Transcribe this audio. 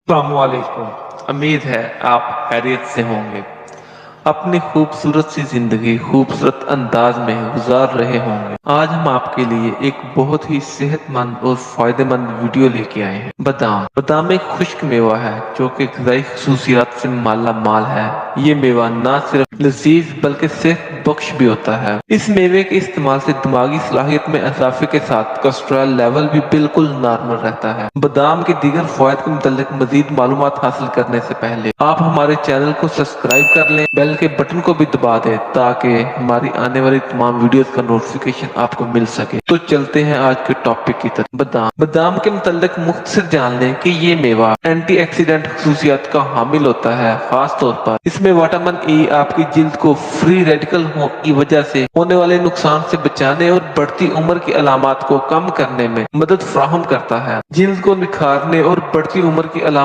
अस्सलामुअलैकुम। उम्मीद है आप खैरियत से होंगे। अपनी खूबसूरत सी जिंदगी खूबसूरत अंदाज में गुजार रहे होंगे। आज हम आपके लिए एक बहुत ही सेहतमंद और फायदेमंद वीडियो लेके आए हैं। बादाम बादाम एक खुश्क मेवा है जो कि ग़िज़ाई खसूसियात से माला माल है। ये मेवा ना सिर्फ लजीज बल्कि सेहत बख्श भी होता है। इस मेवे के इस्तेमाल से दिमागी सलाहियत में इजाफे के साथ कोलेस्ट्रॉल लेवल भी बिल्कुल नॉर्मल रहता है। बादाम के दीगर फ़वाइद के मुतालिक मजीद मालूमात हासिल करने से पहले आप हमारे चैनल को सब्सक्राइब कर लें, बेल के बटन को भी दबा दें ताकि हमारी आने वाली तमाम वीडियोस का नोटिफिकेशन आपको मिल सके। तो चलते हैं आज के टॉपिक की तरफ। बादाम के मुतालिक मुख्तसर जान लें कि ये मेवा एंटीऑक्सीडेंट खसूसियात का हामिल होता है। खास तौर पर इसमें विटामिन ई आपकी जिल्द को फ्री रेडिकल की वजह से होने वाले नुकसान से बचाने और बढ़ती उम्र की अलामात को कम करने में मदद फराहम करता है। जिल्द को निखारने और बढ़ती उम्र की